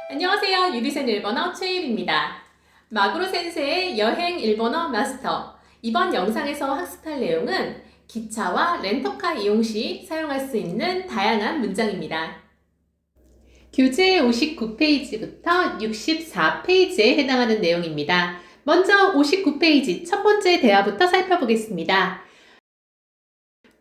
안녕하세요. 유리센 일본어 최일입니다. 마구로 센세의 여행 일본어 마스터. 이번 영상에서 학습할 내용은 기차와 렌터카 이용 시 사용할 수 있는 다양한 문장입니다. 교재 59페이지부터 64페이지에 해당하는 내용입니다. 먼저 59페이지 첫 번째 대화부터 살펴보겠습니다.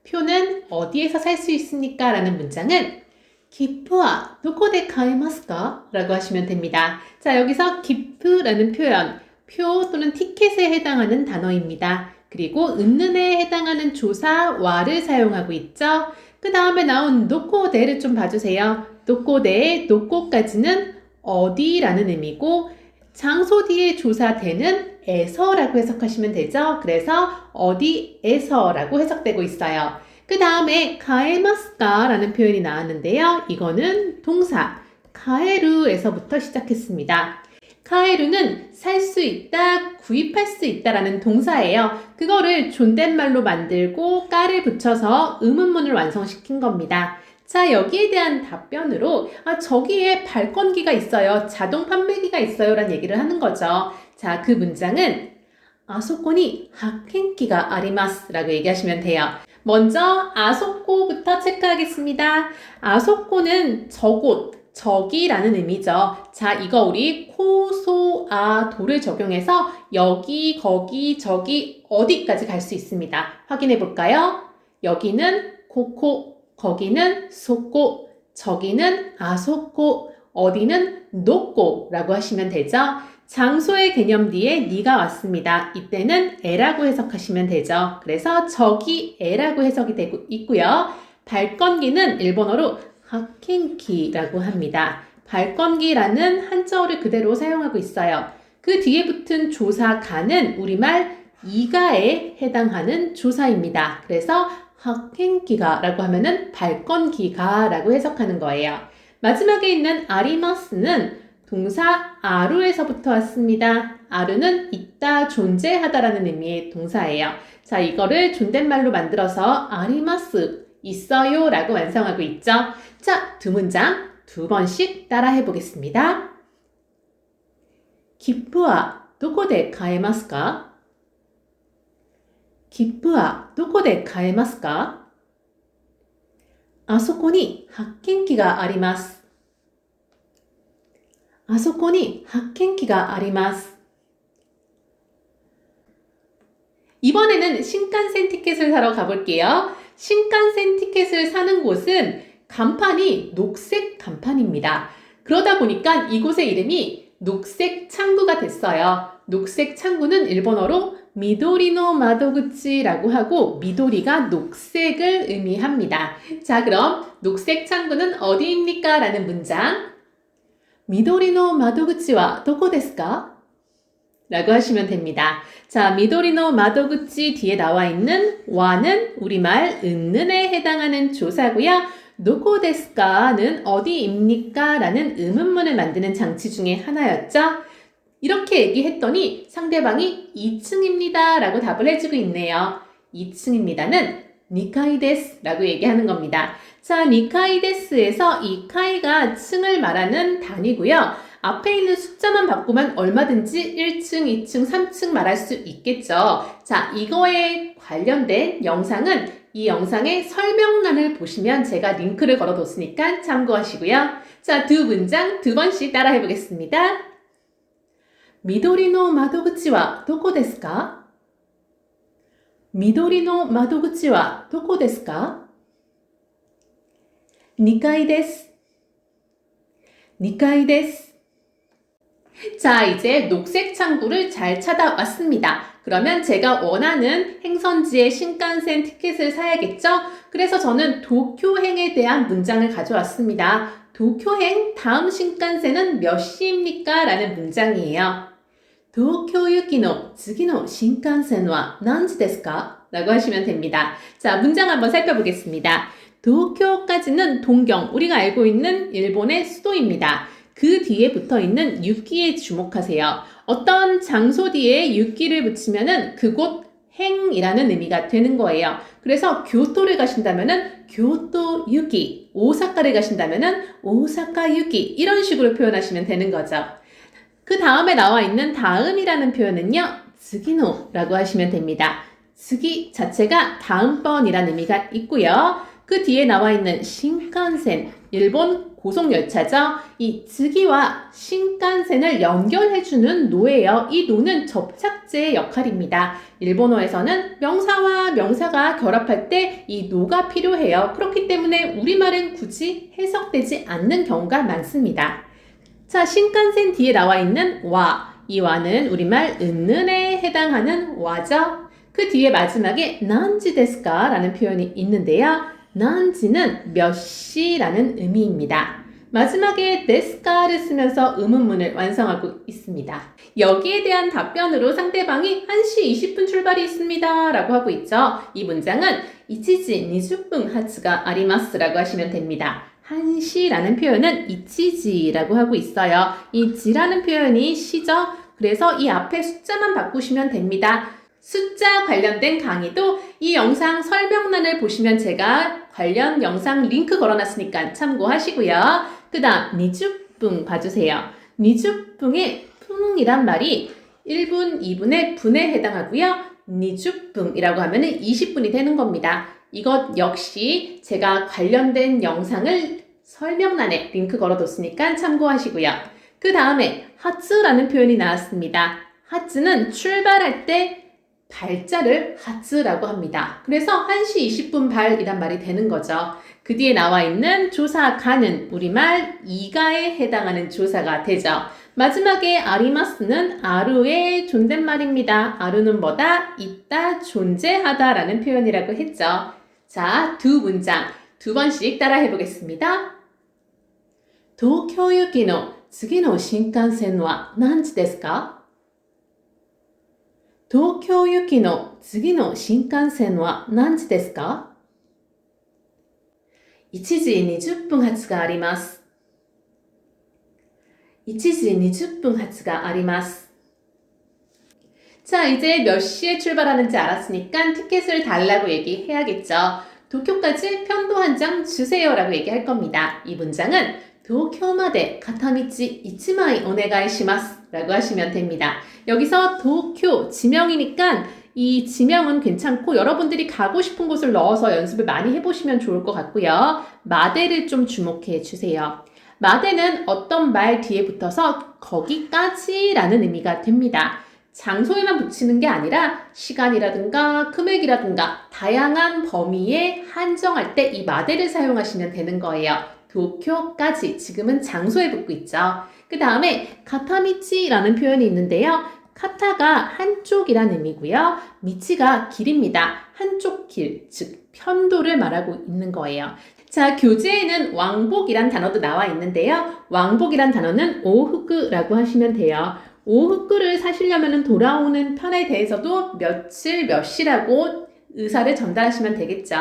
표는 어디에서 살 수 있습니까? 라는 문장은 기프와 도코데 가에마스까? 라고 하시면 됩니다. 자, 여기서 기프라는 표현, 표 또는 티켓에 해당하는 단어입니다. 그리고 은는에 해당하는 조사 와를 사용하고 있죠. 그 다음에 나온 도코데를 좀 봐주세요. 도코데의 도코까지는 어디라는 의미고 장소 뒤에 조사되는 에서라고 해석하시면 되죠. 그래서 어디에서라고 해석되고 있어요. 그 다음에 가에마스까 라는 표현이 나왔는데요. 이거는 동사 가에루에서부터 시작했습니다. 가에루는 살 수 있다, 구입할 수 있다라는 동사예요. 그거를 존댓말로 만들고 까를 붙여서 의문문을 완성시킨 겁니다. 자, 여기에 대한 답변으로 저기에 발권기가 있어요. 자동 판매기가 있어요. 라는 얘기를 하는 거죠. 자, 그 문장은 아소코니 하켄기가 아리마스 라고 얘기하시면 돼요. 먼저 아소코부터 체크하겠습니다. 아소코는 저곳, 저기라는 의미죠. 자, 이거 우리 코, 소, 아, 도를 적용해서 여기, 거기, 저기 어디까지 갈 수 있습니다. 확인해 볼까요? 여기는 코코, 거기는 소코, 저기는 아소코, 어디는 노코라고 하시면 되죠. 장소의 개념 뒤에 니가 왔습니다. 이때는 에라고 해석하시면 되죠. 그래서 저기 에라고 해석이 되고 있고요. 발권기는 일본어로 하켄키라고 합니다. 발권기라는 한자어를 그대로 사용하고 있어요. 그 뒤에 붙은 조사가는 우리말 이가에 해당하는 조사입니다. 그래서 하켄기가라고 하면은 발권기가라고 해석하는 거예요. 마지막에 있는 아리마스는 동사 아루에서부터 왔습니다. 아루는 있다, 존재하다라는 의미의 동사예요. 자, 이거를 존댓말로 만들어서 아리마스, 있어요 라고 완성하고 있죠. 자, 두 문장 두 번씩 따라해 보겠습니다. 기프와 도코데 가에마스까? 기프와 도코데 가에마스까? あそこに発見機があります。あそこに発見機があります。 이번에는 신칸센 티켓을 사러 가볼게요. 신칸센 티켓을 사는 곳은 간판이 녹색 간판입니다. 그러다 보니까 이곳의 이름이 녹색 창구가 됐어요. 녹색 창구는 일본어로 미도리노 마도구치라고 하고 미도리가 녹색을 의미합니다. 자, 그럼 녹색 창구는 어디입니까? 라는 문장. 미도리노 마도구치와 도코 데스 까? 라고 하시면 됩니다. 자, 미도리노 마도구치 뒤에 나와 있는 와는 우리말 은는에 해당하는 조사고요. 도코 데스 까는 어디입니까? 라는 의문문을 만드는 장치 중에 하나였죠. 이렇게 얘기했더니 상대방이 2층입니다 라고 답을 해주고 있네요. 2층입니다는 니카이 데스 라고 얘기하는 겁니다. 자, 니카이 데스에서 이 카이가 층을 말하는 단위고요. 앞에 있는 숫자만 바꾸면 얼마든지 1층, 2층, 3층 말할 수 있겠죠. 자, 이거에 관련된 영상은 이 영상의 설명란을 보시면 제가 링크를 걸어뒀으니까 참고하시고요. 자, 두 문장 두 번씩 따라해 보겠습니다. 미도리노 마도구치와 도코 데스 까? 미도리노 마도구치와 도코 데스 까? 2階です。 2階です。 자, 이제 녹색 창구를 잘 찾아왔습니다. 그러면 제가 원하는 행선지의 신칸센 티켓을 사야겠죠? 그래서 저는 도쿄행에 대한 문장을 가져왔습니다. 도쿄행 다음 신칸센은 몇 시입니까? 라는 문장이에요. 도쿄 유키노 츠기노 신칸센은何時ですか? 라고 하시면 됩니다. 자, 문장 한번 살펴보겠습니다. 도쿄까지는 동경, 우리가 알고 있는 일본의 수도입니다. 그 뒤에 붙어 있는 유키에 주목하세요. 어떤 장소 뒤에 유키를 붙이면은 그곳 행이라는 의미가 되는 거예요. 그래서 교토를 가신다면은 교토 유기, 오사카를 가신다면은 오사카 유기 이런 식으로 표현하시면 되는 거죠. 그 다음에 나와 있는 다음이라는 표현은요. 즈기노라고 하시면 됩니다. 즈기 자체가 다음번이라는 의미가 있고요. 그 뒤에 나와 있는 신칸센, 일본 고속열차죠. 이 즈기와 신칸센을 연결해주는 노예요. 이 노는 접착제의 역할입니다. 일본어에서는 명사와 명사가 결합할 때 이 노가 필요해요. 그렇기 때문에 우리말은 굳이 해석되지 않는 경우가 많습니다. 자, 신칸센 뒤에 나와 있는 와. 이 와는 우리말 은는에 해당하는 와죠. 그 뒤에 마지막에 난지 데스까? 라는 표현이 있는데요. 난지는 몇 시라는 의미입니다. 마지막에 데스까를 쓰면서 의문문을 완성하고 있습니다. 여기에 대한 답변으로 상대방이 1시 20분 출발이 있습니다. 라고 하고 있죠. 이 문장은 이치지 20분 하츠가 아리마스 라고 하시면 됩니다. 1시라는 표현은 이치지라고 하고 있어요. 이 지라는 표현이 시죠. 그래서 이 앞에 숫자만 바꾸시면 됩니다. 숫자 관련된 강의도 이 영상 설명란을 보시면 제가 관련 영상 링크 걸어놨으니까 참고하시고요. 그 다음 니주뿡 봐주세요. 니주뿡의 뿡이란 말이 1분, 2분의 분에 해당하고요. 니주뿡이라고 하면 20분이 되는 겁니다. 이것 역시 제가 관련된 영상을 설명란에 링크 걸어뒀으니까 참고하시고요. 그 다음에 하츠라는 표현이 나왔습니다. 하츠는 출발할 때 발자를 하츠라고 합니다. 그래서 1시 20분 발이란 말이 되는 거죠. 그 뒤에 나와 있는 조사가는 우리말 이가에 해당하는 조사가 되죠. 마지막에 아리마스는 아루의 존댓말입니다. 아루는 뭐다? 있다, 존재하다 라는 표현이라고 했죠. 자, 두 문장 두 번씩 따라해 보겠습니다. 도쿄行きの次の新幹線は何時ですか? 東京行きの次の新幹線は何時ですか? 1時20分発があります。1時20分発があります。 자, 이제 몇 시에 출발하는지 알았으니까 티켓을 달라고 얘기해야겠죠. 도쿄까지 편도 한 장 주세요 라고 얘기할 겁니다. 이 문장은 도쿄마데 가타미치 1枚 오네가이시마스 라고 하시면 됩니다. 여기서 도쿄 지명이니까 이 지명은 괜찮고 여러분들이 가고 싶은 곳을 넣어서 연습을 많이 해보시면 좋을 것 같고요. 마데를 좀 주목해 주세요. 마데는 어떤 말 뒤에 붙어서 거기까지 라는 의미가 됩니다. 장소에만 붙이는 게 아니라 시간이라든가 금액이라든가 다양한 범위에 한정할 때 이 마데를 사용하시면 되는 거예요. 도쿄까지 지금은 장소에 붙고 있죠. 그 다음에 가타미치라는 표현이 있는데요. 카타가 한쪽이란 의미고요. 미치가 길입니다. 한쪽 길, 즉 편도를 말하고 있는 거예요. 자, 교재에는 왕복이란 단어도 나와 있는데요. 왕복이란 단어는 오후쿠라고 하시면 돼요. 오후쿠를 사시려면 돌아오는 편에 대해서도 며칠 몇 시라고 의사를 전달하시면 되겠죠.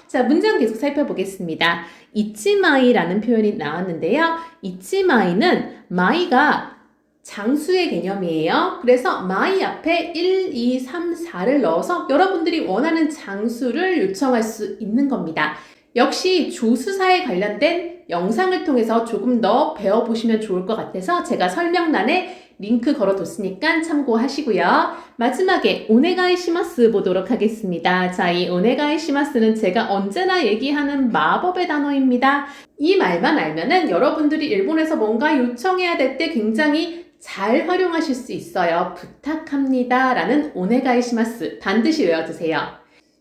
자, 문장 계속 살펴보겠습니다. 이치마이라는 표현이 나왔는데요. 이치마이는 마이가 장수의 개념이에요. 그래서 마이 앞에 1, 2, 3, 4를 넣어서 여러분들이 원하는 장수를 요청할 수 있는 겁니다. 역시 조수사에 관련된 영상을 통해서 조금 더 배워보시면 좋을 것 같아서 제가 설명란에 링크 걸어뒀으니까 참고하시고요. 마지막에 오네가이시마스 보도록 하겠습니다. 자, 이 오네가이시마스는 제가 언제나 얘기하는 마법의 단어입니다. 이 말만 알면은 여러분들이 일본에서 뭔가 요청해야 될 때 굉장히 잘 활용하실 수 있어요. 부탁합니다 라는 오네가이시마스 반드시 외워두세요.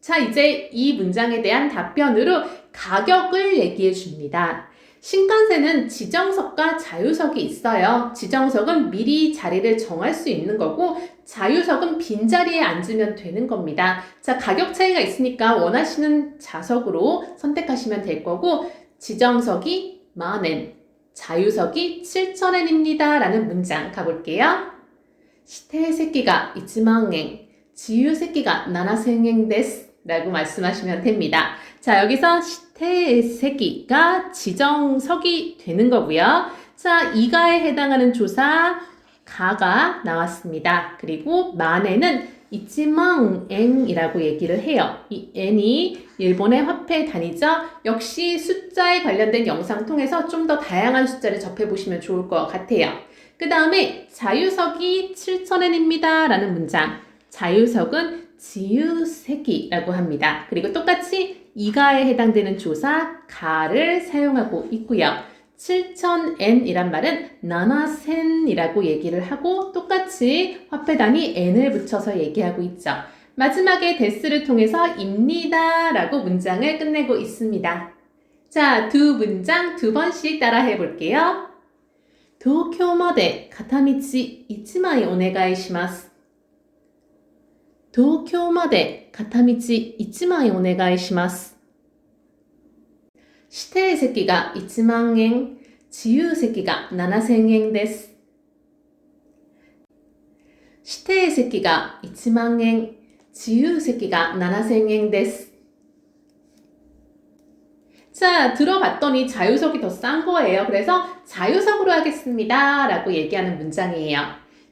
자, 이제 이 문장에 대한 답변으로 가격을 얘기해 줍니다. 신칸센은 지정석과 자유석이 있어요. 지정석은 미리 자리를 정할 수 있는 거고 자유석은 빈자리에 앉으면 되는 겁니다. 자, 가격 차이가 있으니까 원하시는 좌석으로 선택하시면 될 거고 지정석이 10,000엔, 자유석이 7,000엔입니다. 라는 문장 가볼게요. 시테이새끼가 10,000엔, 지유새끼가 7,000엔 데스 라고 말씀하시면 됩니다. 자, 여기서 시테이새끼가 지정석이 되는 거고요. 자, 이가에 해당하는 조사 가가 나왔습니다. 그리고 만에는 1만 엔이라고 얘기를 해요. 이 엔이 일본의 화폐 단위죠. 역시 숫자에 관련된 영상 통해서 좀 더 다양한 숫자를 접해보시면 좋을 것 같아요. 그 다음에 자유석이 7,000엔입니다. 라는 문장. 자유석은 지유세기라고 합니다. 그리고 똑같이 이가에 해당되는 조사 가를 사용하고 있고요. 7,000엔이란 말은 나나센이라고 얘기를 하고 똑같이 화폐 단위 n을 붙여서 얘기하고 있죠. 마지막에 데스를 통해서 입니다 라고 문장을 끝내고 있습니다. 자, 두 문장 두 번씩 따라 해볼게요. 東京まで片道1枚お願いします。東京まで片道1枚お願いします。指定席が1万円、自由席が7000円です。指定席が1万円、自由席が7000円です。 자, 들어봤더니 자유석이 더 싼 거예요. 그래서 자유석으로 하겠습니다. 라고 얘기하는 문장이에요.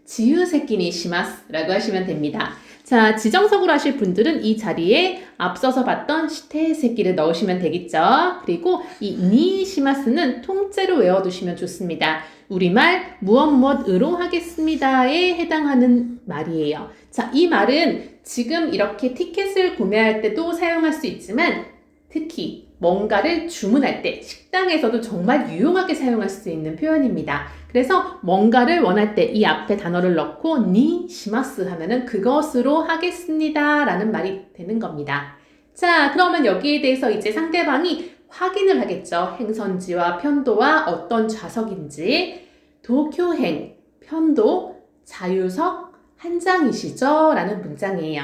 지유세끼니 시마스 라고 하시면 됩니다. 자, 지정석으로 하실 분들은 이 자리에 앞서서 봤던 시테세끼를 넣으시면 되겠죠. 그리고 이 니시마스는 통째로 외워두시면 좋습니다. 우리말 무엇무엇으로 하겠습니다에 해당하는 말이에요. 자, 이 말은 지금 이렇게 티켓을 구매할 때도 사용할 수 있지만 특히 뭔가를 주문할 때 식당에서도 정말 유용하게 사용할 수 있는 표현입니다. 그래서 뭔가를 원할 때 이 앞에 단어를 넣고 니 시마스 하면은 그것으로 하겠습니다 라는 말이 되는 겁니다. 자, 그러면 여기에 대해서 이제 상대방이 확인을 하겠죠. 행선지와 편도와 어떤 좌석인지. 도쿄행, 편도, 자유석 한 장이시죠? 라는 문장이에요.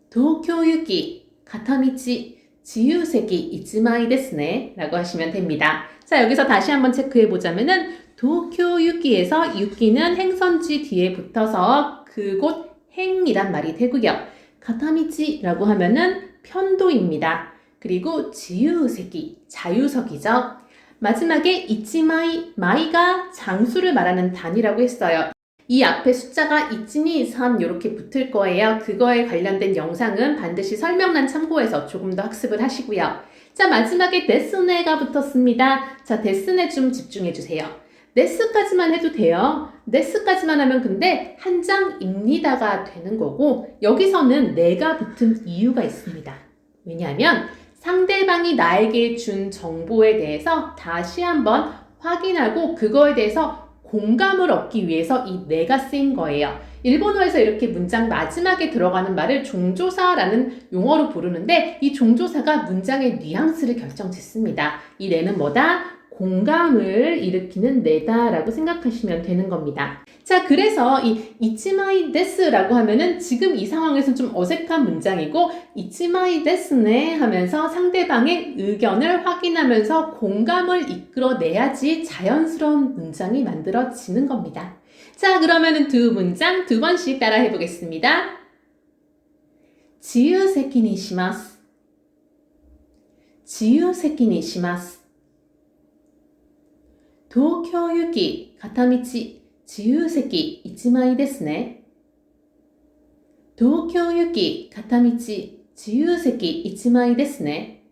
도쿄유기, 가타미치, 지유세기 1枚ですね라고 하시면 됩니다. 자, 여기서 다시 한번 체크해 보자면은 도쿄유기에서 유기는 행선지 뒤에 붙어서 그곳 행이란 말이 되고요. 가타미치라고 하면은 편도입니다. 그리고 지유세기, 자유석이죠. 마지막에 이치마이, 마이가 장수를 말하는 단위라고 했어요. 이 앞에 숫자가 1, 2, 3 이렇게 붙을 거예요. 그거에 관련된 영상은 반드시 설명란 참고해서 조금 더 학습을 하시고요. 자, 마지막에 데스네가 붙었습니다. 자, 데스네 좀 집중해 주세요. 데스까지만 해도 돼요. 데스까지만 하면 근데 한 장입니다가 되는 거고 여기서는 내가 붙은 이유가 있습니다. 왜냐하면 상대방이 나에게 준 정보에 대해서 다시 한번 확인하고 그거에 대해서 공감을 얻기 위해서 이 내가 쓰인 거예요. 일본어에서 이렇게 문장 마지막에 들어가는 말을 종조사라는 용어로 부르는데 이 종조사가 문장의 뉘앙스를 결정짓습니다. 이 내는 뭐다? 공감을 일으키는 내다라고 생각하시면 되는 겁니다. 자, 그래서 이 이치마이 데스라고 하면은 지금 이 상황에서는 좀 어색한 문장이고 이치마이 데스네 하면서 상대방의 의견을 확인하면서 공감을 이끌어내야지 자연스러운 문장이 만들어지는 겁니다. 자, 그러면은 두 문장 두 번씩 따라 해보겠습니다. 지유세끼にします. 지유세끼にします. 東京行き片道自由席1枚ですね。東京行き片道自由席1枚ですね.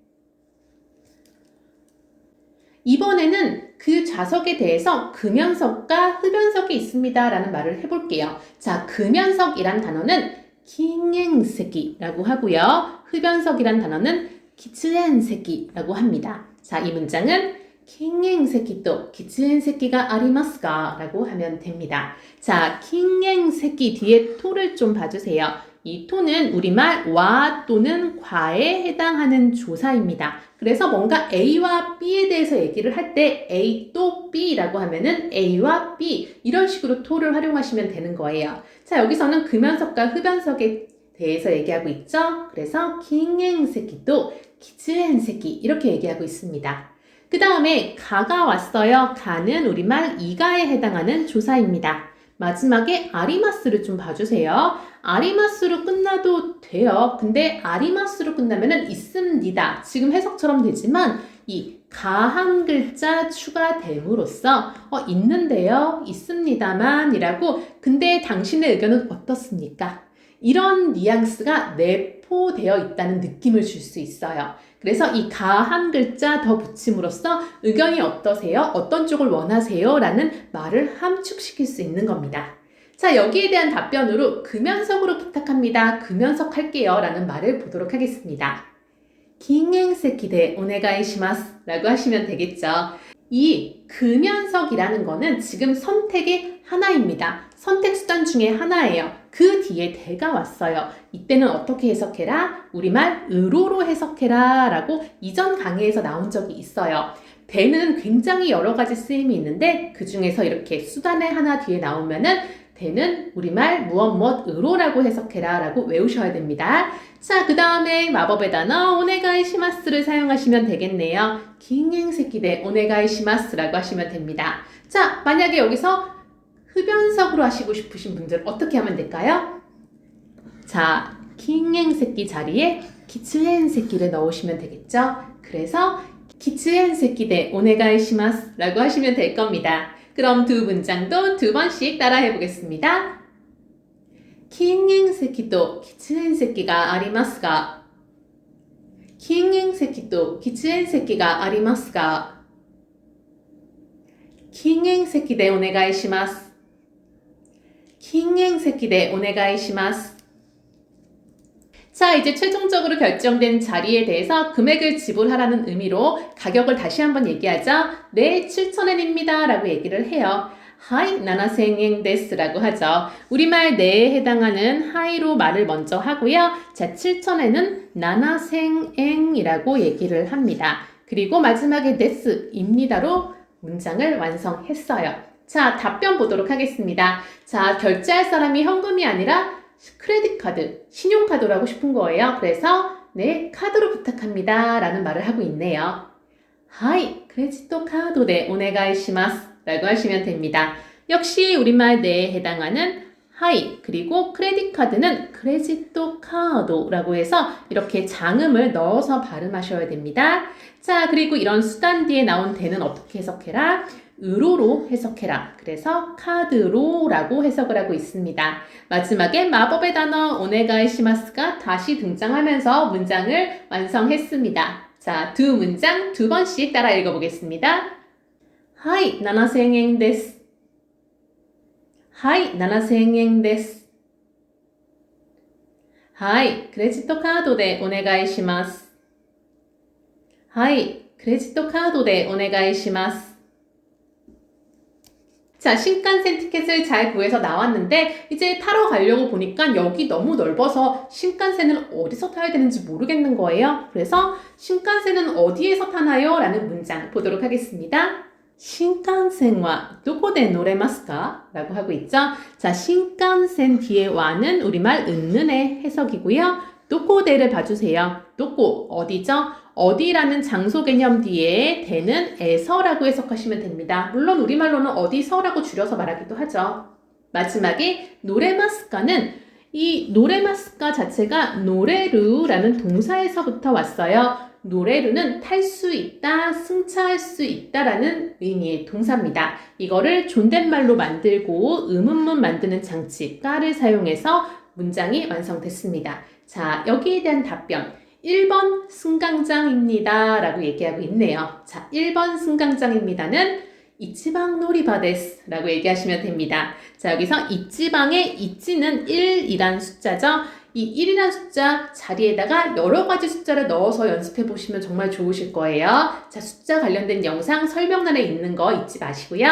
이번에는 그 좌석에 대해서 금연석과 흡연석이 있습니다 라는 말을 해볼게요. 자, 금연석이란 단어는 킹행세기라고 하고요. 흡연석이란 단어는 기츠엔세기라고 합니다. 자, 이 문장은 킹행세기도 기츠엔세기가 아리마스까? 라고 하면 됩니다. 자, 킹행세기 뒤에 토를 좀 봐주세요. 이 토는 우리말 와 또는 과에 해당하는 조사입니다. 그래서 뭔가 A와 B에 대해서 얘기를 할 때 A 또 B라고 하면은 A와 B 이런 식으로 토를 활용하시면 되는 거예요. 자, 여기서는 금연석과 흡연석에 대해서 얘기하고 있죠. 그래서 킹행세기도 기츠엔세기 이렇게 얘기하고 있습니다. 그 다음에 가가 왔어요. 가는 우리말 이가에 해당하는 조사입니다. 마지막에 아리마스를 좀 봐주세요. 아리마스로 끝나도 돼요. 근데 아리마스로 끝나면은 있습니다. 지금 해석처럼 되지만 이 가 한 글자 추가됨으로써 있는데요. 있습니다만 이라고 근데 당신의 의견은 어떻습니까? 이런 뉘앙스가 내포되어 있다는 느낌을 줄 수 있어요. 그래서 이 가 한 글자 더 붙임으로써 의견이 어떠세요? 어떤 쪽을 원하세요? 라는 말을 함축시킬 수 있는 겁니다. 자, 여기에 대한 답변으로 금연석으로 부탁합니다. 금연석 할게요. 라는 말을 보도록 하겠습니다. 긴행세키데 오네가이시마스 라고 하시면 되겠죠. 이 금연석이라는 거는 지금 선택의 하나입니다. 선택 수단 중에 하나예요. 그 뒤에 대가 왔어요. 이때는 어떻게 해석해라? 우리말 으로로 해석해라 라고 이전 강의에서 나온 적이 있어요. 대는 굉장히 여러 가지 쓰임이 있는데 그 중에서 이렇게 수단의 하나 뒤에 나오면은 대는 우리말 무엇무엇으로라고 해석해라 라고 외우셔야 됩니다. 자, 그 다음에 마법의 단어 오네가이시마스를 사용하시면 되겠네요. 긴행세키데 오네가이시마스라고 하시면 됩니다. 자, 만약에 여기서 흡연석으로 하시고 싶으신 분들 어떻게 하면 될까요? 자, 긴행세키 자리에 기츠엔세키를 넣으시면 되겠죠? 그래서 기츠엔세키데 오네가이시마스라고 하시면 될 겁니다. 그럼 두 문장도 두 번씩 따라해 보겠습니다. 긴행세키도 기츠엔세키가 아리마스가? 긴행세키도 기츠엔세키가 아리마스가? 긴행세키데 오네가이시마스. 긴행세키데 오네가이시마스. 자, 이제 최종적으로 결정된 자리에 대해서 금액을 지불하라는 의미로 가격을 다시 한번 얘기하죠. 네, 7,000엔입니다. 라고 얘기를 해요. 하이, 7,000엔 데스 라고 하죠. 우리말 네에 해당하는 하이로 말을 먼저 하고요. 자, 7,000엔은 7,000엔이라고 얘기를 합니다. 그리고 마지막에 데스입니다로 문장을 완성했어요. 자, 답변 보도록 하겠습니다. 자, 결제할 사람이 현금이 아니라 크레딧 카드, 신용카드로 하고 싶은 거예요. 그래서 네, 카드로 부탁합니다. 라는 말을 하고 있네요. 하이, 크레지토 카드데 오네가이시마스 라고 하시면 됩니다. 역시 우리말 네에 해당하는 하이, 그리고 크레딧 카드는 크레지토 카드라고 해서 이렇게 장음을 넣어서 발음하셔야 됩니다. 자, 그리고 이런 수단 뒤에 나온 대는 어떻게 해석해라? 으로로 해석해라. 그래서 카드로라고 해석을 하고 있습니다. 마지막에 마법의 단어 오네가이시마스가 다시 등장하면서 문장을 완성했습니다. 자, 두 문장 두 번씩 따라 읽어보겠습니다. 하이, 7,000엔 데스. 하이, 7,000엔 데스. 하이, 크레지토 카드데 오네가이시마스. 하이, 크레지토 카드데 오네가이시마스. 자, 신칸센 티켓을 잘 구해서 나왔는데 이제 타러 가려고 보니까 여기 너무 넓어서 신칸센을 어디서 타야 되는지 모르겠는 거예요. 그래서 신칸센은 어디에서 타나요? 라는 문장 보도록 하겠습니다. 신칸센와 도코데 노레마스까? 라고 하고 있죠. 자, 신칸센 뒤에 와는 우리말 은는의 해석이고요. 도코데를 봐주세요. 도코, 어디죠? 어디라는 장소 개념 뒤에 대는 에서라고 해석하시면 됩니다. 물론 우리말로는 어디서라고 줄여서 말하기도 하죠. 마지막에 노레마스카는 이 노레마스카 자체가 노레루라는 동사에서부터 왔어요. 노레루는 탈 수 있다, 승차할 수 있다라는 의미의 동사입니다. 이거를 존댓말로 만들고 의문문 만드는 장치 까를 사용해서 문장이 완성됐습니다. 자, 여기에 대한 답변. 1번 승강장입니다. 라고 얘기하고 있네요. 자, 1번 승강장입니다는 이치방 놀이바 데스 라고 얘기하시면 됩니다. 자, 여기서 이치방의 이치는 1이란 숫자죠. 이 1이란 숫자 자리에다가 여러 가지 숫자를 넣어서 연습해 보시면 정말 좋으실 거예요. 자, 숫자 관련된 영상 설명란에 있는 거 잊지 마시고요.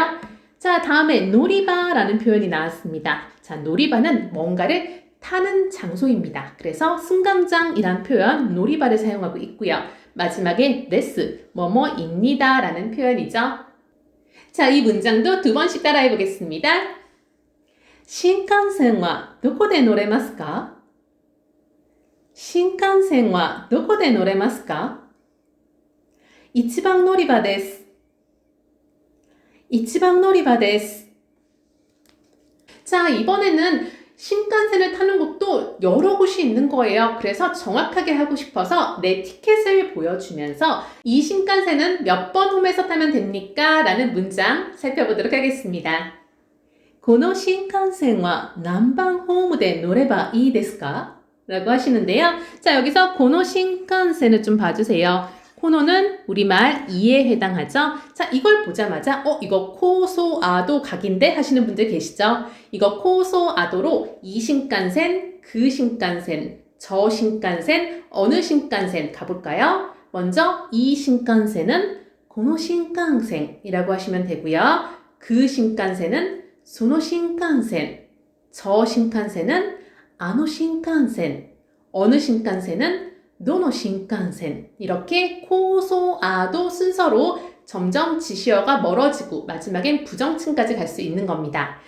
자, 다음에 놀이바라는 표현이 나왔습니다. 자, 놀이바는 뭔가를 타는 장소입니다. 그래서 승강장이란 표현 놀이바를 사용하고 있고요. 마지막에 데스, 뭐뭐입니다 라는 표현이죠. 자, 이 문장도 두 번씩 따라해 보겠습니다. 신칸센와 도코데 노레마스까? 신칸센와 도코데 노레마스까? 이치방 놀이바 데스. 이치방 놀이바 데스. 자, 이번에는 신칸센을 타는 곳도 여러 곳이 있는 거예요. 그래서 정확하게 하고 싶어서 내 티켓을 보여주면서 이 신칸센은 몇 번 홈에서 타면 됩니까? 라는 문장 살펴보도록 하겠습니다. この新幹線は何番ホームで乗ればいいですか? 라고 하시는데요. 자, 여기서 고노 신칸센을 좀 봐주세요. 코노는 우리말 이에 해당하죠. 자, 이걸 보자마자 이거 코소아도 각인데 하시는 분들 계시죠? 이거 코소아도로 이 신칸센, 그 신칸센, 저 신칸센, 어느 신칸센 가볼까요? 먼저 이 신칸센은 고노 신칸센이라고 하시면 되고요. 그 신칸센은 소노 신칸센, 저 신칸센은 아노 신칸센, 어느 신칸센은 노노 신칸센. 이렇게 코소아도 순서로 점점 지시어가 멀어지고 마지막엔 부정층까지 갈 수 있는 겁니다.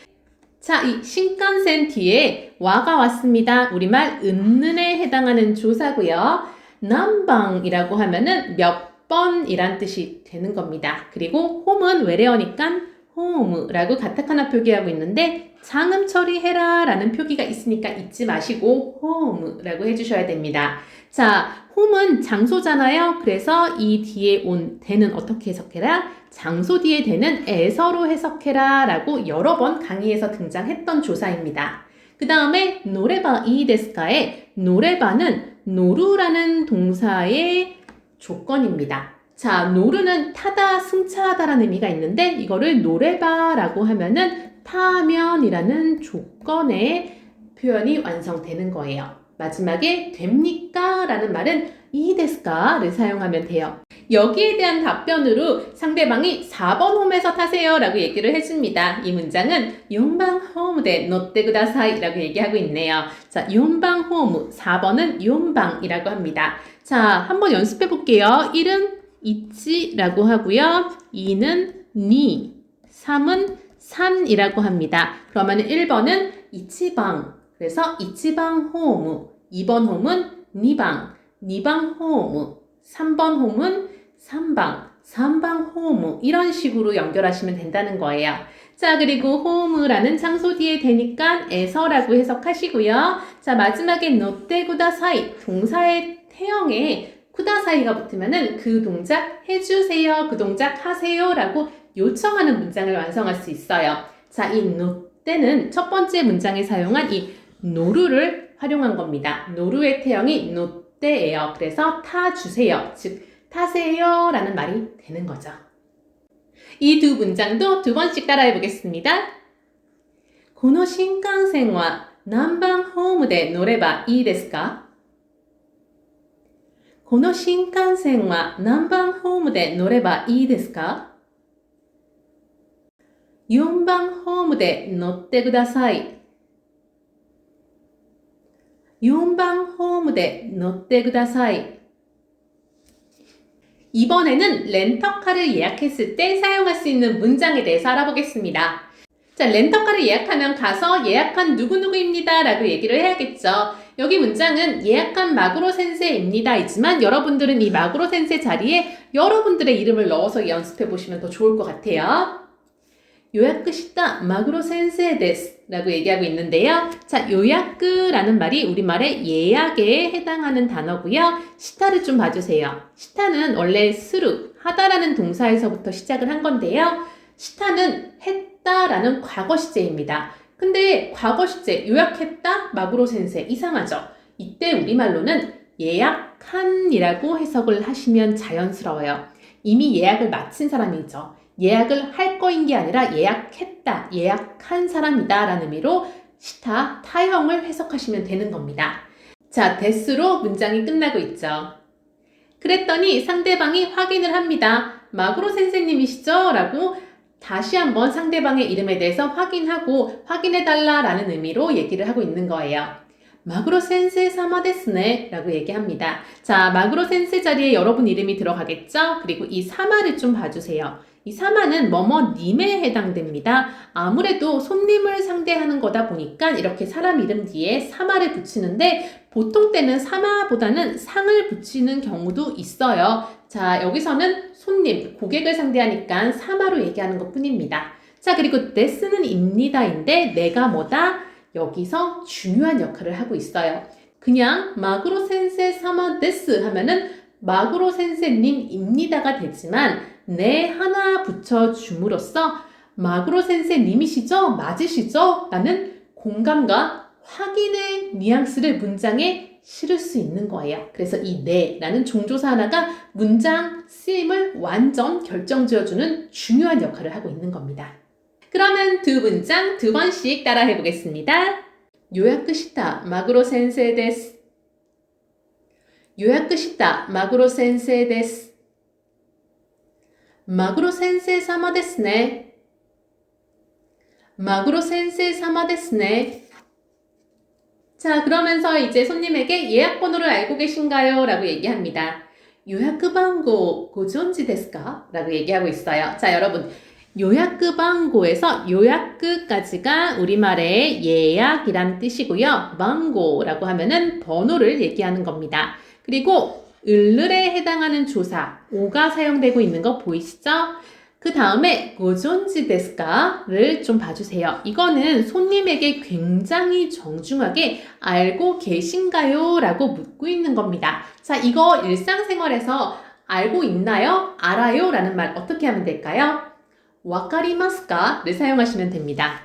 자, 이 신칸센 뒤에 와가 왔습니다. 우리말 은는에 해당하는 조사고요. 남방이라고 하면은 몇 번이란 뜻이 되는 겁니다. 그리고 홈은 외래어니까 홈이라고 가타카나 표기하고 있는데 장음 처리해라 라는 표기가 있으니까 잊지 마시고 홈이라고 해주셔야 됩니다. 자, 홈은 장소잖아요. 그래서 이 뒤에 온 대는 어떻게 해석해라? 장소 뒤에 대는 에서로 해석해라 라고 여러 번 강의에서 등장했던 조사입니다. 그 다음에 노레바 이 데스카의 노레바는 노루라는 동사의 조건입니다. 자, 노르는 타다, 승차하다라는 의미가 있는데 이거를 노레바라고 하면은 타면이라는 조건의 표현이 완성되는 거예요. 마지막에 됩니까? 라는 말은 이 데스까를 사용하면 돼요. 여기에 대한 답변으로 상대방이 4번 홈에서 타세요 라고 얘기를 해줍니다. 이 문장은 4번 홈에乗って ください라고 얘기하고 있네요. 자, 4번 홈, 4번은 4방이라고 합니다. 자, 한번 연습해 볼게요. 1은 있지라고 하고요. 2는 니, 3은 산이라고 합니다. 그러면 1번은 이치방, 그래서 이치방 홈, 2번 홈은 니방, 니방 홈, 3번 홈은 3방, 3방 홈 이런 식으로 연결하시면 된다는 거예요. 자, 그리고 홈이라는 장소 뒤에 되니까 에서라고 해석하시고요. 자, 마지막에 노떼 구다사이 동사의 태형에 쿠다사이가 붙으면은 그 동작 해주세요, 그 동작 하세요 라고 요청하는 문장을 완성할 수 있어요. 자, 이 노떼는 첫 번째 문장에 사용한 이 노루를 활용한 겁니다. 노루의 태형이 노떼예요. 그래서 타주세요, 즉 타세요 라는 말이 되는 거죠. 이 두 문장도 두 번씩 따라해 보겠습니다. この新幹線は何番ホームで乗ればいいですか?この新幹線は何番ホームで乗ればいいですか? 4番ホームで乗ってください。4番ホームで乗ってください。 이번에는 렌터카를 예약했을 때 사용할 수 있는 문장에 대해서 알아보겠습니다. 자, 렌터카를 예약하면 가서 예약한 누구누구입니다 라고 얘기를 해야겠죠. 여기 문장은 예약한 마구로 센세입니다 이지만 여러분들은 이 마구로 센세 자리에 여러분들의 이름을 넣어서 연습해 보시면 더 좋을 것 같아요. 요야크시타 마구로 센세 데스 라고 얘기하고 있는데요. 자, 요야크라는 말이 우리말의 예약에 해당하는 단어고요. 시타를 좀 봐주세요. 시타는 원래 스루, 하다라는 동사에서부터 시작을 한 건데요. 시타는 했다라는 과거 시제입니다. 근데 과거 시제, 요약했다, 마구로 센세 이상하죠? 이때 우리말로는 예약한이라고 해석을 하시면 자연스러워요. 이미 예약을 마친 사람이죠. 예약을 할 거인 게 아니라 예약했다, 예약한 사람이다 라는 의미로 시타, 타형을 해석하시면 되는 겁니다. 자, 데스로 문장이 끝나고 있죠. 그랬더니 상대방이 확인을 합니다. 마구로 센세님이시죠? 라고 다시 한번 상대방의 이름에 대해서 확인하고 확인해달라 라는 의미로 얘기를 하고 있는 거예요. 마구로 센세 사마 데스네 라고 얘기합니다. 자, 마구로 센세 자리에 여러분 이름이 들어가겠죠? 그리고 이 사마를 좀 봐주세요. 이 사마는 뭐뭐님에 해당됩니다. 아무래도 손님을 상대하는 거다 보니까 이렇게 사람 이름 뒤에 사마를 붙이는데 보통 때는 사마보다는 상을 붙이는 경우도 있어요. 자, 여기서는 손님, 고객을 상대하니까 사마로 얘기하는 것 뿐입니다. 자, 그리고 데스는 입니다인데 내가 뭐다? 여기서 중요한 역할을 하고 있어요. 그냥 마구로 센세 사마 데스 하면은 마구로 센세님입니다가 되지만 네 하나 붙여줌으로써 마구로 센세님이시죠? 맞으시죠? 라는 공감과 확인의 뉘앙스를 문장에 실을 수 있는 거예요. 그래서 이 네라는 종조사 하나가 문장 쓰임을 완전 결정지어주는 중요한 역할을 하고 있는 겁니다. 그러면 두 문장 두 번씩 따라해 보겠습니다. 요약시다 마구로 센세 데스. 요약시다 마구로 센세 데스. 마구로 센세 사마 데스네. 마구로 센세 사마 데스네. 자, 그러면서 이제 손님에게 예약 번호를 알고 계신가요? 라고 얘기합니다. 요약 방고 고존지 데스까? 라고 얘기하고 있어요. 자, 여러분. 요약 방고에서 요약까지가 우리말의 예약이란 뜻이고요. 방고라고 하면은 번호를 얘기하는 겁니다. 그리고 을을에 해당하는 조사 오가 사용되고 있는 거 보이시죠? 그 다음에 고존지 데스까를 좀 봐주세요. 이거는 손님에게 굉장히 정중하게 알고 계신가요? 라고 묻고 있는 겁니다. 자, 이거 일상생활에서 알고 있나요? 알아요? 라는 말 어떻게 하면 될까요? 와카리마스까?를 사용하시면 됩니다.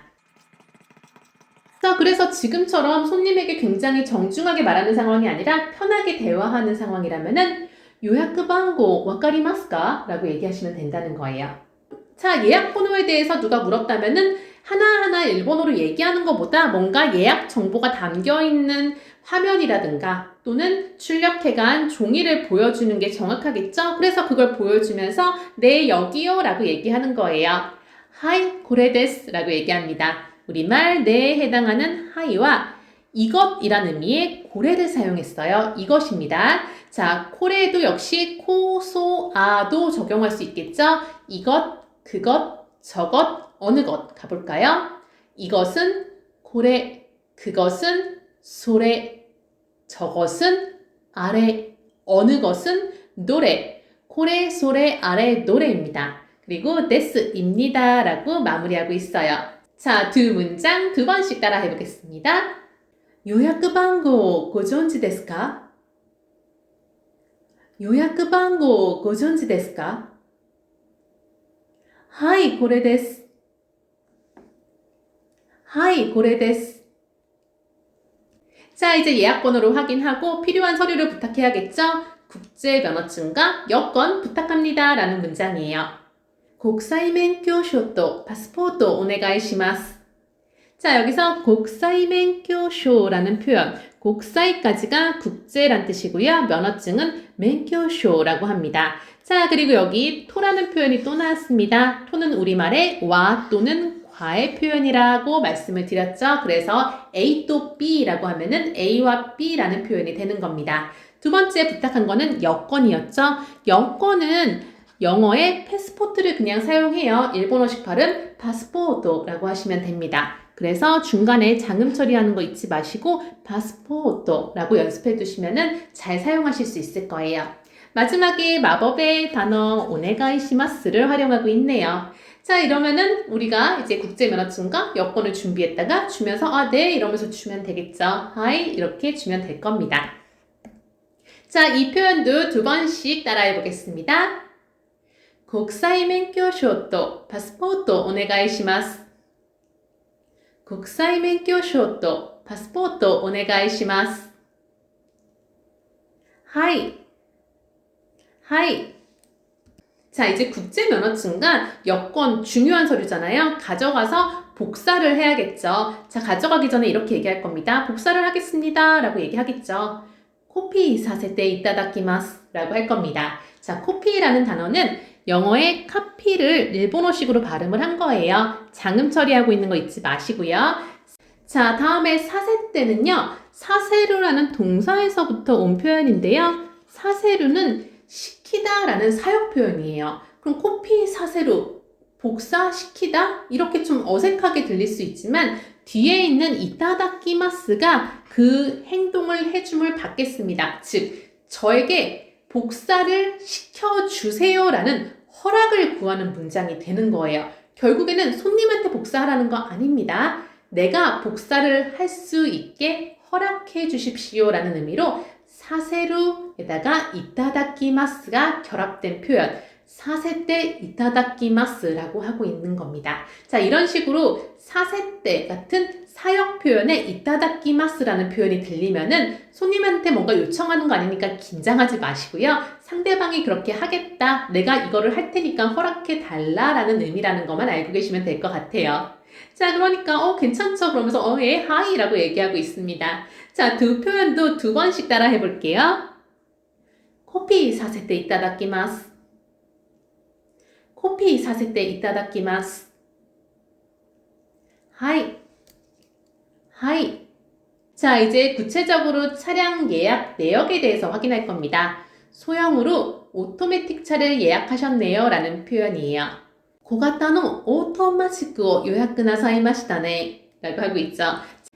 자, 그래서 지금처럼 손님에게 굉장히 정중하게 말하는 상황이 아니라 편하게 대화하는 상황이라면은 요약 방고 와카리마스까? 라고 얘기하시면 된다는 거예요. 자, 예약 번호에 대해서 누가 물었다면은 하나하나 일본어로 얘기하는 것보다 뭔가 예약 정보가 담겨있는 화면이라든가 또는 출력해간 종이를 보여주는 게 정확하겠죠? 그래서 그걸 보여주면서 네, 여기요 라고 얘기하는 거예요. 하이, 고레데스 라고 얘기합니다. 우리말 네에 해당하는 하이와 이것이란 의미의 고래를 사용했어요. 이것입니다. 자, 코레도 역시 코, 소, 아도 적용할 수 있겠죠? 이것, 그것, 저것, 어느 것 가볼까요? 이것은 고래, 그것은 소래, 저것은 아래, 어느 것은 노래, 고래, 소래, 아래, 노래입니다. 그리고 데스입니다 라고 마무리하고 있어요. 자, 두 문장 두 번씩 따라 해보겠습니다. 요약 방고 고존지 데스か? 요약 방고 고존지 데스か? はい、これです。はい、これです。 자, 이제 예약 번호를 확인하고 필요한 서류를 부탁해야겠죠? 국제 면허증과 여권 부탁합니다 라는 문장이에요. 国際免許証とパスポートお願いします. 자, 여기서 国際免許証라는 표현, 국사이까지가 국제란 뜻이고요. 면허증은 免許証라고 합니다. 자, 그리고 여기 토라는 표현이 또 나왔습니다. 토는 우리말의 와 또는 과의 표현이라고 말씀을 드렸죠. 그래서 A 또 B라고 하면은 A와 B라는 표현이 되는 겁니다. 두 번째 부탁한 거는 여권이었죠. 여권은 영어의 패스포트를 그냥 사용해요. 일본어식 발음 파스포토라고 하시면 됩니다. 그래서 중간에 장음 처리하는 거 잊지 마시고 파스포토라고 연습해 두시면 잘 사용하실 수 있을 거예요. 마지막에 마법의 단어 오네가이시마스를 활용하고 있네요. 자, 이러면은 우리가 이제 국제 면허증과 여권을 준비했다가 주면서 아, 네 이러면서 주면 되겠죠. 하이 이렇게 주면 될 겁니다. 자, 이 표현도 두 번씩 따라해 보겠습니다. 国際免許証とパスポートお願いします。国際免許証とパスポートお願いします。はい。はい。 자, 이제 국제 면허증과 여권 중요한 서류잖아요. 가져가서 복사를 해야겠죠. 자, 가져가기 전에 이렇게 얘기할 겁니다. 복사를 하겠습니다. 라고 얘기하겠죠. 코피 사세테 이타다키마스 라고 할 겁니다. 자, 코피라는 단어는 영어의 카피를 일본어식으로 발음을 한 거예요. 장음 처리하고 있는 거 잊지 마시고요. 자, 다음에 사세테는요. 사세루라는 동사에서부터 온 표현인데요. 사세루는 시키다 라는 사역 표현이에요. 그럼 코피 사세루, 복사시키다? 이렇게 좀 어색하게 들릴 수 있지만 뒤에 있는 이타다키마스가 그 행동을 해줌을 받겠습니다. 즉, 저에게 복사를 시켜주세요 라는 허락을 구하는 문장이 되는 거예요. 결국에는 손님한테 복사하라는 거 아닙니다. 내가 복사를 할 수 있게 허락해 주십시오 라는 의미로 사세루에다가 이타다키마스가 결합된 표현 사세때 이타다키마스라고 하고 있는 겁니다. 자, 이런 식으로 사세때 같은 사역 표현에 이타다키마스라는 표현이 들리면은 손님한테 뭔가 요청하는 거 아니니까 긴장하지 마시고요. 상대방이 그렇게 하겠다, 내가 이거를 할 테니까 허락해 달라라는 의미라는 것만 알고 계시면 될 것 같아요. 자, 그러니까 괜찮죠? 그러면서 예, 하이라고 얘기하고 있습니다. 자, 두 표현도 두 번씩 따라 해볼게요. 커피 사세 때 이타다키마스. 커피 사세 때 이타다키마스. 하이. 하이. 자, 이제 구체적으로 차량 예약 내역에 대해서 확인할 겁니다. 소형으로 오토매틱 차를 예약하셨네요 라는 표현이에요. 고가타노 오토마티크を予約なさいましたね라고 하고 있죠.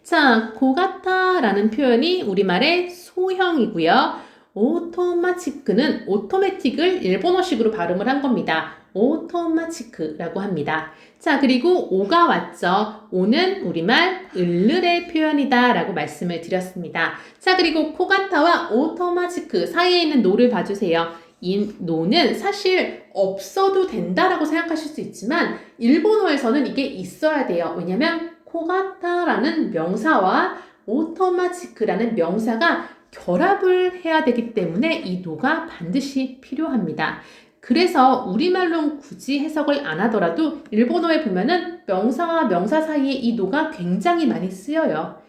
자, 고가타라는 표현이 우리말의 소형이고요. 오토마티크는 오토매틱을 일본어식으로 발음을 한 겁니다. 오토마티크라고 합니다. 자, 그리고 오가 왔죠. 오는 우리말 을르의 표현이다 라고 말씀을 드렸습니다. 자, 그리고 코가타와 오토마티크 사이에 있는 노를 봐주세요. 이 노는 사실 없어도 된다라고 생각하실 수 있지만 일본어에서는 이게 있어야 돼요. 왜냐면 코가타라는 명사와 오토마티크라는 명사가 결합을 해야 되기 때문에 이 노가 반드시 필요합니다. 그래서 우리말로는 굳이 해석을 안 하더라도 일본어에 보면은 명사와 명사 사이에 이 노가 굉장히 많이 쓰여요.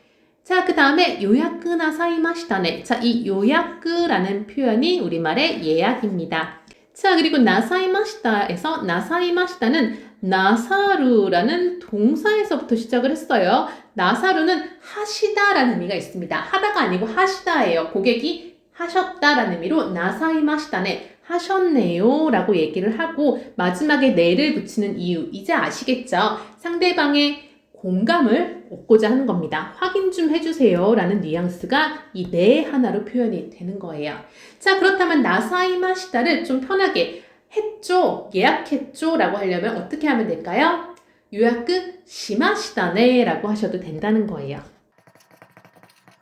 자, 그 다음에 요야크 나사이마시다네. 자, 이 요야크라는 표현이 우리말의 예약입니다. 자, 그리고 나사이마시다에서 나사이마시다는 나사루라는 동사에서부터 시작을 했어요. 나사루는 하시다라는 의미가 있습니다. 하다가 아니고 하시다예요. 고객이 하셨다라는 의미로 나사이마시다네. 하셨네요 라고 얘기를 하고 마지막에 네를 붙이는 이유 이제 아시겠죠? 상대방의 공감을 얻고자 하는 겁니다. 확인 좀 해주세요 라는 뉘앙스가 이 네 하나로 표현이 되는 거예요. 자, 그렇다면 나사이마시다를 좀 편하게 했죠, 예약했죠 라고 하려면 어떻게 하면 될까요? 요약그 시마시다네 라고 하셔도 된다는 거예요.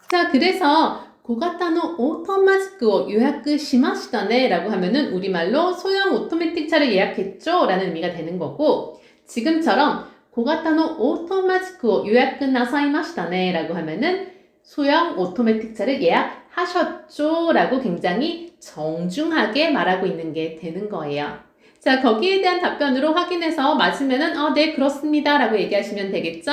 자, 그래서 고가타노 오토마티크を予約しましたね라고 하면은 우리말로 소형 오토매틱 차를 예약했죠 라는 의미가 되는 거고, 지금처럼 고가타노 오토마티크を予約なさいましたね라고 하면은 소형 오토매틱 차를 예약하셨죠 라고 굉장히 정중하게 말하고 있는 게 되는 거예요. 자, 거기에 대한 답변으로 확인해서 맞으면은 네, 그렇습니다 라고 얘기하시면 되겠죠?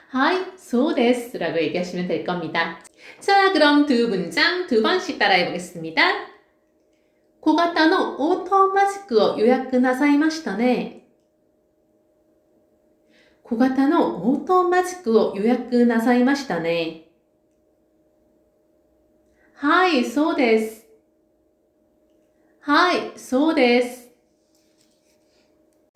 하이,そうです라고 얘기하시면 될 겁니다. 자, 그럼 두 문장 두 번씩 따라해 보겠습니다. 小型のオートマチックを予約なさいましたね。小型のオートマチックを予約なさいましたね。はい、そうです。はい、そうです。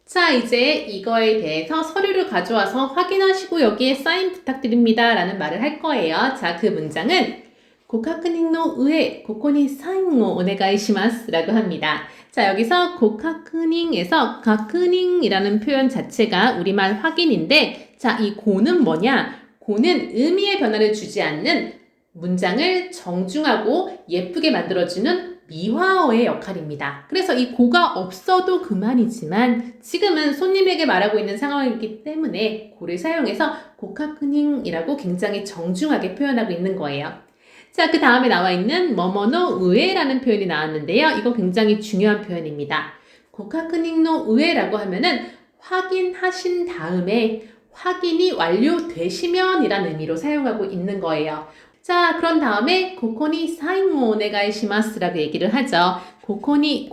자, 이제 이거에 대해서 서류를 가져와서 확인하시고 여기에 사인 부탁드립니다 라는 말을 할 거예요. 자, 그 문장은 ご確認の上、ここにサインをお願いします라고 합니다. 자, 여기서 ご確認에서 確認이라는 표현 자체가 우리말 확인인데, 자, 이 고는 뭐냐? 고는 의미의 변화를 주지 않는 문장을 정중하고 예쁘게 만들어주는 미화어의 역할입니다. 그래서 이 고가 없어도 그만이지만 지금은 손님에게 말하고 있는 상황이기 때문에 고를 사용해서 고카크닝이라고 굉장히 정중하게 표현하고 있는 거예요. 자, 그 다음에 나와 있는 뭐뭐노 의에라는 표현이 나왔는데요. 이거 굉장히 중요한 표현입니다. 고카크닝노 의에라고 하면은 확인하신 다음에 확인이 완료되시면 이라는 의미로 사용하고 있는 거예요. 자, 그런 다음에 고코니 사인오 오네가이시마스라고 얘기를 하죠. 고코는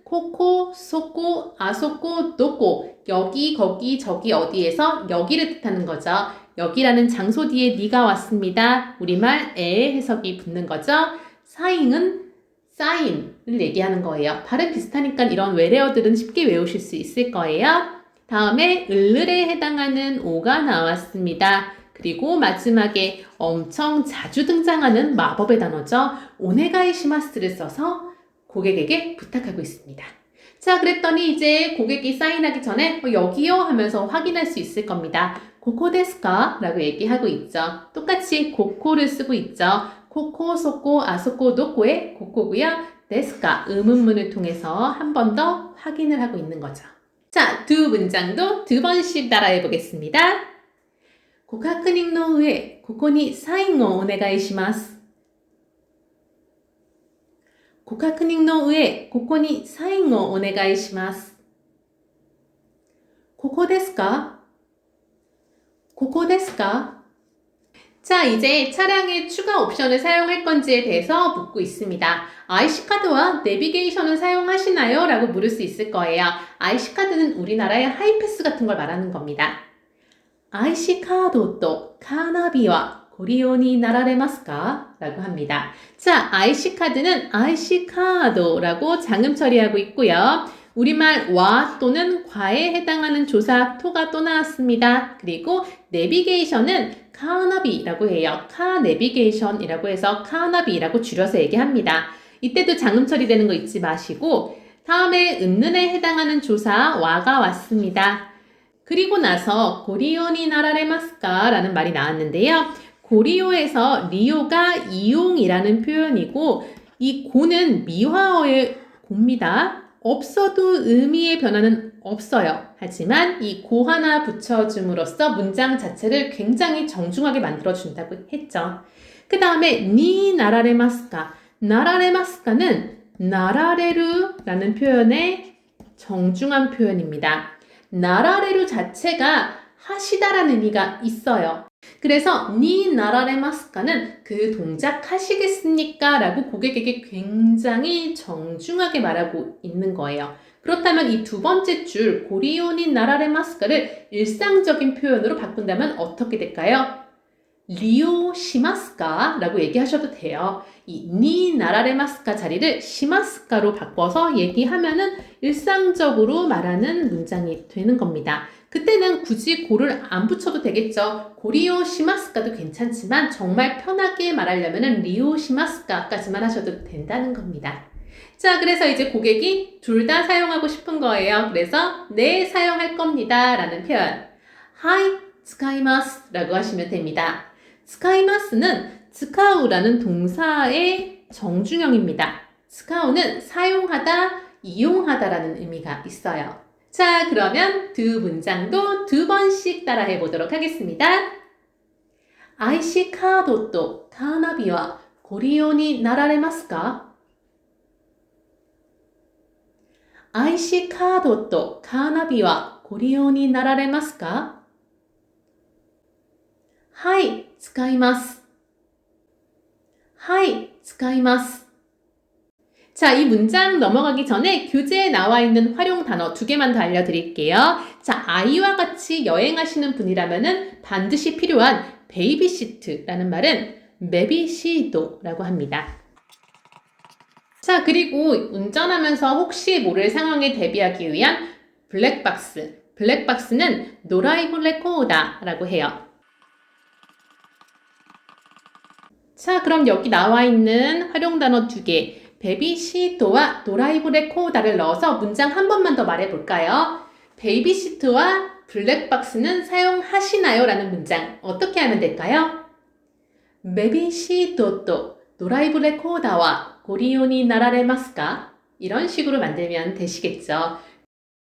코코, 소코, 아소코, 노코, 여기, 거기, 저기, 어디에서 여기를 뜻하는 거죠. 여기라는 장소 뒤에 니가 왔습니다. 우리말에 해석이 붙는 거죠. 사인은 사인을 얘기하는 거예요. 발음 비슷하니까 이런 외래어들은 쉽게 외우실 수 있을 거예요. 다음에 을을에 해당하는 오가 나왔습니다. 그리고 마지막에 엄청 자주 등장하는 마법의 단어죠. 오네가이시마스를 써서 고객에게 부탁하고 있습니다. 자, 그랬더니 이제 고객이 사인하기 전에 여기요 하면서 확인할 수 있을 겁니다. 고코 데스까? 라고 얘기하고 있죠. 똑같이 고코를 쓰고 있죠. 코코, 소코, 아소코, 노코의 고코고요. 데스까 의문문을 통해서 한 번 더 확인을 하고 있는 거죠. 자, 두 문장도 두 번씩 따라해 보겠습니다. ご確認の上、ここにサインをお願いします。ご確認の上、ここにサインをお願いします。ここですか?ここですか? 자, 이제 차량의 추가 옵션을 사용할 건지에 대해서 묻고 있습니다. IC카드와 내비게이션을 사용하시나요? 라고 물을 수 있을 거예요. IC카드는 우리나라의 하이패스 같은 걸 말하는 겁니다. IC카드 또 카나비와 고리온이 나라레마스까? 라고 합니다. 자, IC카드는 IC카드라고 장음 처리하고 있고요. 우리말 와 또는 과에 해당하는 조사 토가 또 나왔습니다. 그리고 내비게이션은 카나비라고 해요. 카내비게이션이라고 해서 카나비라고 줄여서 얘기합니다. 이때도 장음 처리되는 거 잊지 마시고 다음에 은는에 해당하는 조사 와가 왔습니다. 그리고 나서 고리온이 나라레마스까? 라는 말이 나왔는데요. 고리오에서 리오가 이용이라는 표현이고 이 고는 미화어의 고입니다. 없어도 의미의 변화는 없어요. 하지만 이 고 하나 붙여줌으로써 문장 자체를 굉장히 정중하게 만들어준다고 했죠. 그 다음에 니 나라레마스까? 나라레마스까는 나라레루라는 표현의 정중한 표현입니다. 나라레루 자체가 하시다라는 의미가 있어요. 그래서 니 나라레마스까는 그 동작 하시겠습니까? 라고 고객에게 굉장히 정중하게 말하고 있는 거예요. 그렇다면 이 두 번째 줄 고리오니 나라레마스까를 일상적인 표현으로 바꾼다면 어떻게 될까요? 리오 시마스까? 라고 얘기하셔도 돼요. 이 니 나라레마스까 자리를 시마스까로 바꿔서 얘기하면은 일상적으로 말하는 문장이 되는 겁니다. 그때는 굳이 고를 안 붙여도 되겠죠. 고리오 시마스까도 괜찮지만 정말 편하게 말하려면 리오 시마스까까지만 하셔도 된다는 겁니다. 자, 그래서 이제 고객이 둘 다 사용하고 싶은 거예요. 그래서 네, 사용할 겁니다 라는 표현 하이, 스카이마스 라고 하시면 됩니다. 스카이마스는 스카우라는 동사의 정중형입니다. 스카우는 사용하다, 이용하다 라는 의미가 있어요. 자, 그러면 두 문장도 두 번씩 따라해 보도록 하겠습니다. IC 카드 또 카나비와 고리오니 나라레마스까? IC 카드 또 카나비와 고리오니 나라레마스까? はい、使います。はい、使います。자, 이 문장 넘어가기 전에 교재에 나와 있는 활용 단어 두 개만 더 알려드릴게요. 자, 아이와 같이 여행하시는 분이라면은 반드시 필요한 베이비시트라는 말은 메비시도라고 합니다. 자, 그리고 운전하면서 혹시 모를 상황에 대비하기 위한 블랙박스. 블랙박스는 노라이브 레코더라고 해요. 자, 그럼 여기 나와 있는 활용 단어 두 개. 베이비시트와 노라이브 레코더를 넣어서 문장 한 번만 더 말해볼까요? 베이비시트와 블랙박스는 사용하시나요? 라는 문장 어떻게 하면 될까요? 베이비시트 또 노라이브 레코더와 고리온이 나라레마스까? 이런 식으로 만들면 되시겠죠.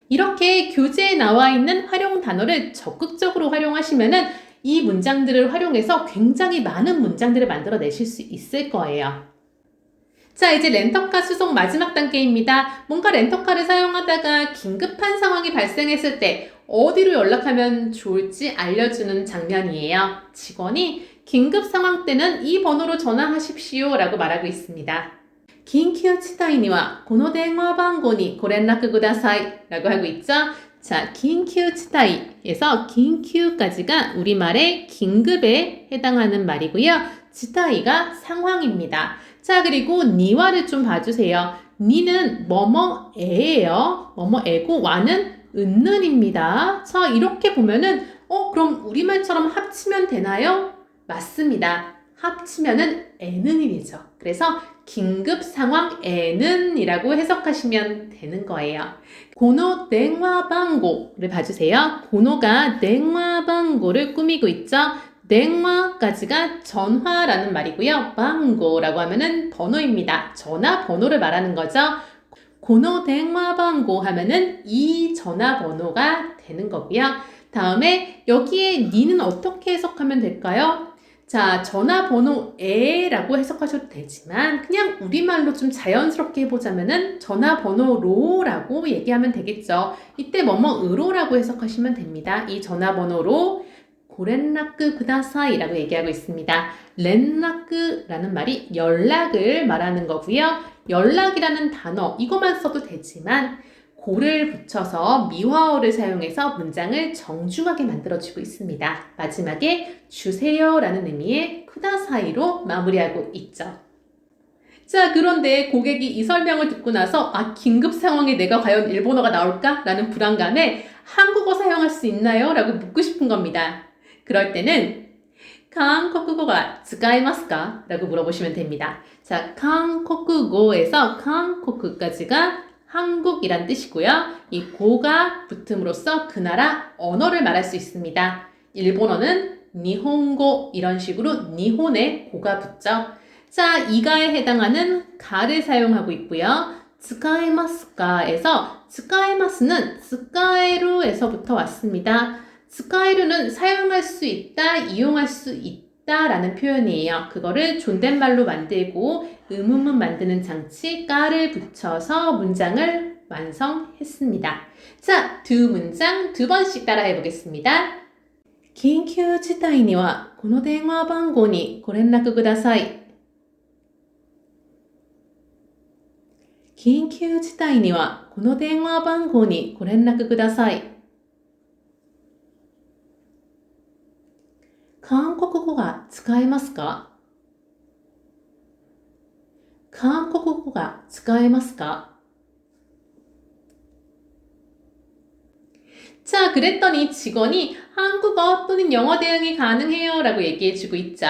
이렇게 교재에 나와 있는 활용 단어를 적극적으로 활용하시면은 이 문장들을 활용해서 굉장히 많은 문장들을 만들어내실 수 있을 거예요. 자, 이제 렌터카 수송 마지막 단계입니다. 뭔가 렌터카를 사용하다가 긴급한 상황이 발생했을 때 어디로 연락하면 좋을지 알려주는 장면이에요. 직원이 긴급 상황 때는 이 번호로 전화하십시오 라고 말하고 있습니다. 긴急事態にはこの電話番号にご連絡ください라고 하고 있죠. 자, 긴急事態에서 긴急까지가 우리말의 긴급에 해당하는 말이고요. 지타이가 상황입니다. 자, 그리고 니와를 좀 봐주세요. 니는 뭐뭐에예요. 뭐뭐에고 와는 은는입니다. 자, 이렇게 보면은 그럼 우리말처럼 합치면 되나요? 맞습니다. 합치면은 에는이 되죠. 그래서 긴급 상황 에는이라고 해석하시면 되는 거예요. 고노 댕화 방고를 봐주세요. 고노가 댕화 방고를 꾸미고 있죠. 電話까지가 전화라는 말이고요. 방고라고 하면은 번호입니다. 전화번호를 말하는 거죠. この電話番号 하면은 이 전화번호가 되는 거고요. 다음에 여기에 니는 어떻게 해석하면 될까요? 자, 전화번호에라고 해석하셔도 되지만 그냥 우리말로 좀 자연스럽게 해보자면은 전화번호로라고 얘기하면 되겠죠. 이때 뭐뭐으로라고 해석하시면 됩니다. 이 전화번호로 고렌라크 구다사이라고 얘기하고 있습니다. 렌라크라는 말이 연락을 말하는 거고요. 연락이라는 단어 이것만 써도 되지만 고를 붙여서 미화어를 사용해서 문장을 정중하게 만들어주고 있습니다. 마지막에 주세요라는 의미의 쿠다사이로 마무리하고 있죠. 자, 그런데 고객이 이 설명을 듣고 나서 긴급 상황에 내가 과연 일본어가 나올까? 라는 불안감에 한국어 사용할 수 있나요? 라고 묻고 싶은 겁니다. 그럴 때는 한국어가 使えますか? 라고 물어보시면 됩니다. 자, 한국어에서 한국까지가 한국이란 뜻이고요. 이 고가 붙음으로써 그 나라 언어를 말할 수 있습니다. 일본어는 니혼고 이런 식으로 니혼에 고가 붙죠. 자, 이가에 해당하는 가를 사용하고 있고요. 使えますか?에서 使えます는 使える에서부터 왔습니다. 使える는 사용할 수 있다, 이용할 수 있다 라는 표현이에요. 그거를 존댓말로 만들고 의문문 만드는 장치 까를 붙여서 문장을 완성했습니다. 자, 두 문장 두 번씩 따라해 보겠습니다. 緊急事態にはこの電話番号にご連絡ください。緊急事態にはこの電話番号にご連絡ください。韓国語が使えますか?韓国語が使えますか? 자, 그랬더니 직원이 한국어 또는 영어 대응이 가능해요 라고 얘기해주고 있죠.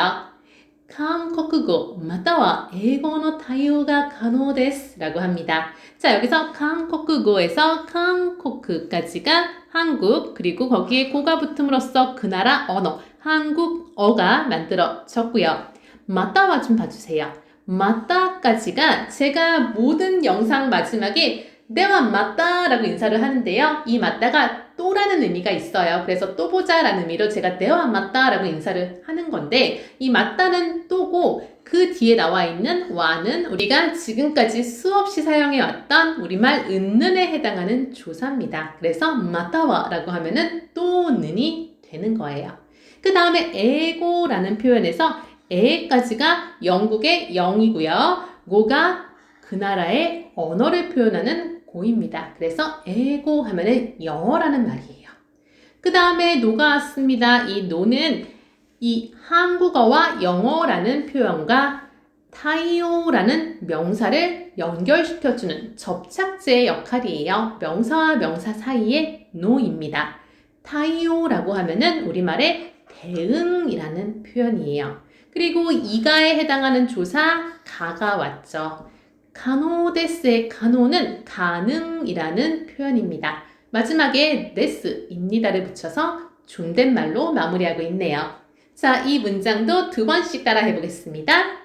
한국어 または英語の対応が可能です라고 합니다. 자, 여기서 한국어에서 한국까지가 한국 그리고 거기에 고가 붙음으로써 그 나라 언어 한국어가 만들어졌고요. または좀 봐주세요. また까지가 제가 모든 영상 마지막에 네와 맞다라고 인사를 하는데요. 이 맞다가 또라는 의미가 있어요. 그래서 또 보자라는 의미로 제가 네와 맞다라고 인사를 하는 건데 이 맞다는 또고 그 뒤에 나와 있는 와는 우리가 지금까지 수없이 사용해왔던 우리말 은는에 해당하는 조사입니다. 그래서 맞다와라고 하면은 또는이 되는 거예요. 그 다음에 에고라는 표현에서 에까지가 영국의 영이고요. 고가 그 나라의 언어를 표현하는 고입니다. 그래서 에고 하면은 영어라는 말이에요. 그 다음에 노가 왔습니다. 이 노는 이 한국어와 영어라는 표현과 타이오라는 명사를 연결시켜주는 접착제의 역할이에요. 명사와 명사 사이의 노입니다. 타이오라고 하면은 우리말의 대응이라는 표현이에요. 그리고 이가에 해당하는 조사 가가 왔죠. 가노데스의 가노는 가능이라는 표현입니다. 마지막에 데스입니다를 붙여서 존댓말로 마무리하고 있네요. 자, 이 문장도 두 번씩 따라 해보겠습니다.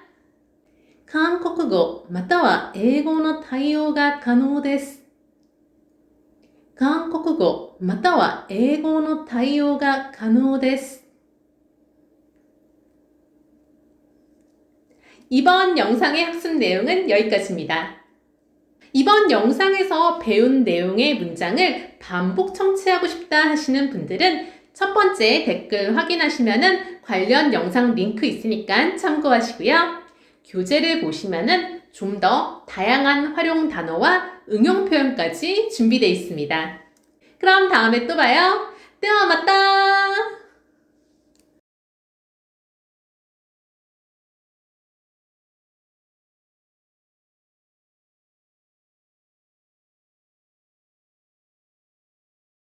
한국어 または英語の対応が可能です。韓国語または英語の対応が可能です。 이번 영상의 학습 내용은 여기까지입니다. 이번 영상에서 배운 내용의 문장을 반복 청취하고 싶다 하시는 분들은 첫 번째 댓글 확인하시면은 관련 영상 링크 있으니까 참고하시고요. 교재를 보시면은 좀 더 다양한 활용 단어와 응용 표현까지 준비되어 있습니다. 그럼 다음에 또 봐요. 또 맞다!